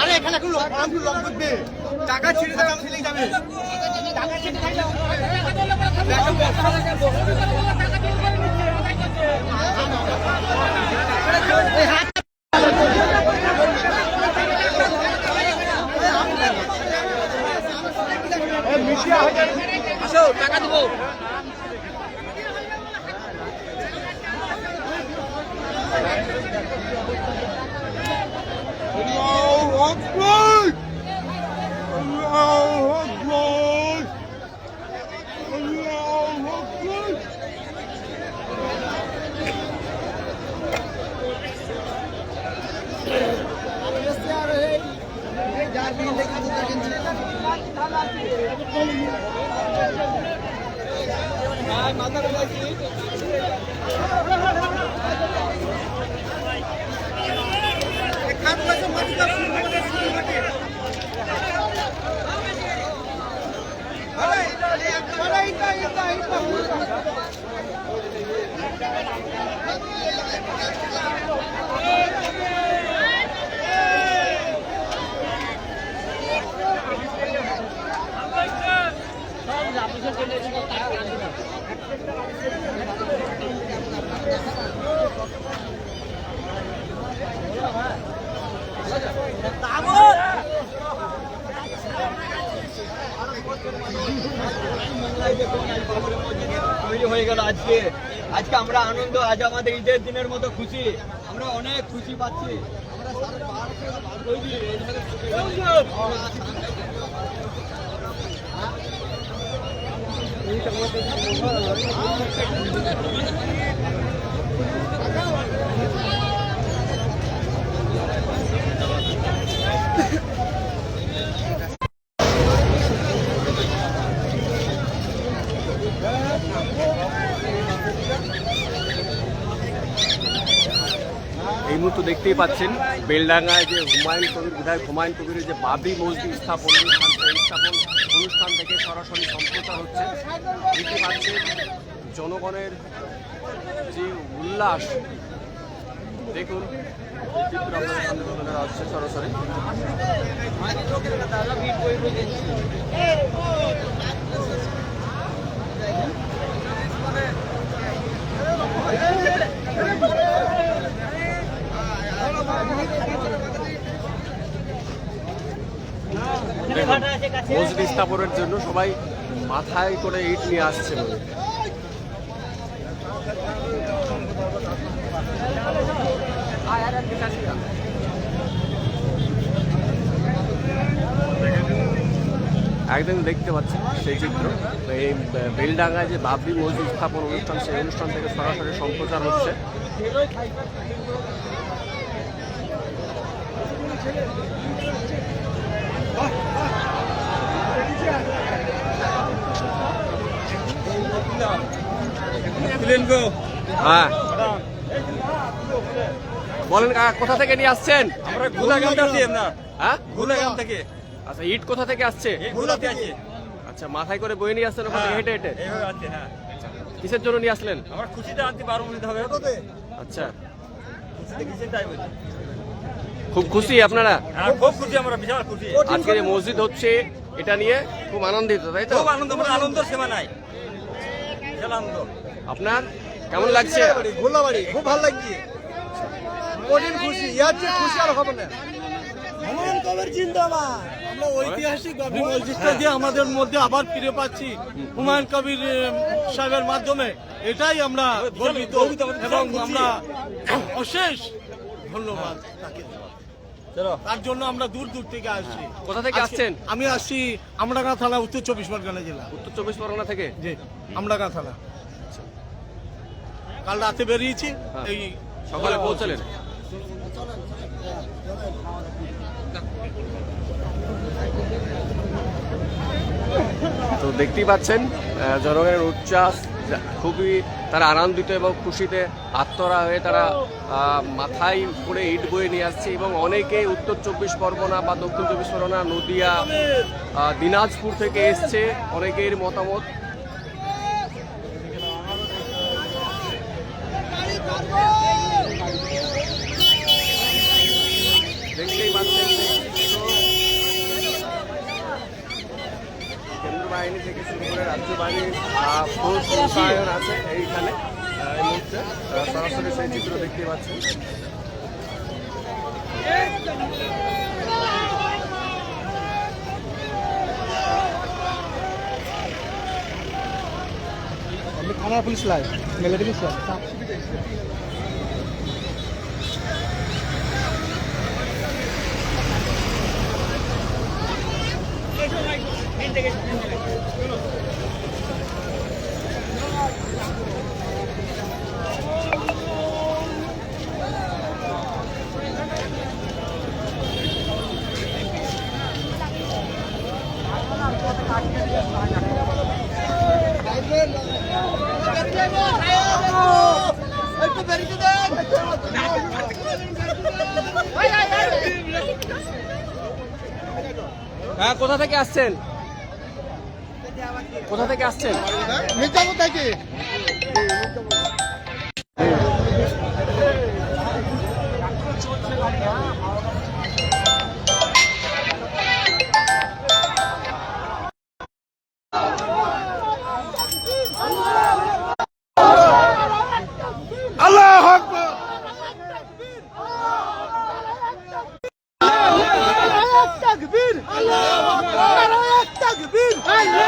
আরে এখানে একটু লক করবে, টাকা ছিঁড়ে যাবে। আসো টাকা দেবো। হয়ে গেল আজকে আমরা আনন্দ, আজ আমাদের ঈদের দিনের মতো খুশি, আমরা অনেক খুশি পাচ্ছি। এই মুহূর্তে দেখতেই পাচ্ছেন বেলডাঙ্গায় যে হুমায়ুন কবির বিধায়ক হুমায়ুন কবিরের যে বাবরি মসজিদ স্থাপন অনুষ্ঠান থেকে সরাসরি সম্প্রচার হচ্ছে। দেখতে পাচ্ছেন জনগণের যে উল্লাস, দেখুন হচ্ছে সরাসরি। মসজিদ স্থাপনের জন্য সবাই মাথায় করে ইট নিয়ে আসছে। একদম দেখতে পাচ্ছেন সেই চিত্র। এই বেলডাঙ্গায় যে বাবরি মসজিদ স্থাপন অনুষ্ঠান, সেই অনুষ্ঠান থেকে সরাসরি সম্প্রচার হচ্ছে। হ্যাঁ বলেন কাকা, কোথা থেকে নিয়ে আসছেন? আমরা গোলাগাম থেকে। হ্যাঁ গোলাগাম থেকে। আচ্ছা, ইট কোথা থেকে আসছে? আচ্ছা, মাথায় করে বয়ে নিয়ে আসছেন ওখান থেকে হেঁটে হেঁটে? হ্যাঁ। কিসের জন্য নিয়ে আসলেন? আমরা খুশিতে আনতে 12 মিনিট হবে। আচ্ছা, খুব খুশি আপনারা? হ্যাঁ, খুব খুশি, আমরা বিশাল খুশি। আজকে যে মসজিদ হচ্ছে এটা নিয়ে খুব আনন্দিত, তাই তো? খুব আনন্দ, মানে আনন্দ সীমা নাই, বিশাল আনন্দ। আপনার কেমন লাগছে? গোলাবাড়ি খুব ভালো লাগছে, কঠিন খুশি, ইয়ার চেয়ে খুশি আর হবে না। হুমায়ুন কবির জিন্দাবাদ। আমরা ঐতিহাসিক বাবরি মসজিদটা দিয়ে আমাদের মধ্যে আবার ফিরে পাচ্ছি হুমায়ুন কবির সাহেবের মাধ্যমে, এটাই আমরা গর্বিত এবং আমরা অশেষ ধন্যবাদ তাকে। চলো। তার জন্য আমরা দূর দূর থেকে আসছি। কোথা থেকে আসছেন? আমি আসছি আমডাঙ্গা থানা, উত্তর 24 পরগনা জেলা। উত্তর 24 পরগনা থেকে। জি, আমডাঙ্গা থানা। কাল রাতে বেরিয়েছি, হ্যাঁ। এই সকালে পৌঁছলেন। তো দেখতেই পাচ্ছেন জনগণের উচ্ছ্বাস, খুবই তারা আনন্দিত এবং খুশিতে আত্মরা হয়ে তারা মাথায় করে ইট বয়ে নিয়ে আসছে এবং অনেকে উত্তর 24 পরগনা বা দক্ষিণ 24 পরগনা, নদিয়া, দিনাজপুর থেকে এসছে। অনেকের মতামত দেখতেই পাচ্ছেন। কেন্দ্র বাহিনী থেকে শুরু করে রাজ্য বাহিনীর ফোর্স মোতায়েন আছে এইখানে এই মুহূর্তে। সরাসরি সেই চিত্র দেখতে পাচ্ছেন। থানা পুলিশ লাইভ মেলে দিবি স্যার। হ্যাঁ, কোথা থেকে আসছেন? কোথা থেকে আসছেন? মির্জাপুর থেকে। আল্লাহু আকবার। তাকবীর, আল্লাহু আকবার, তাকবীর, আল্লাহু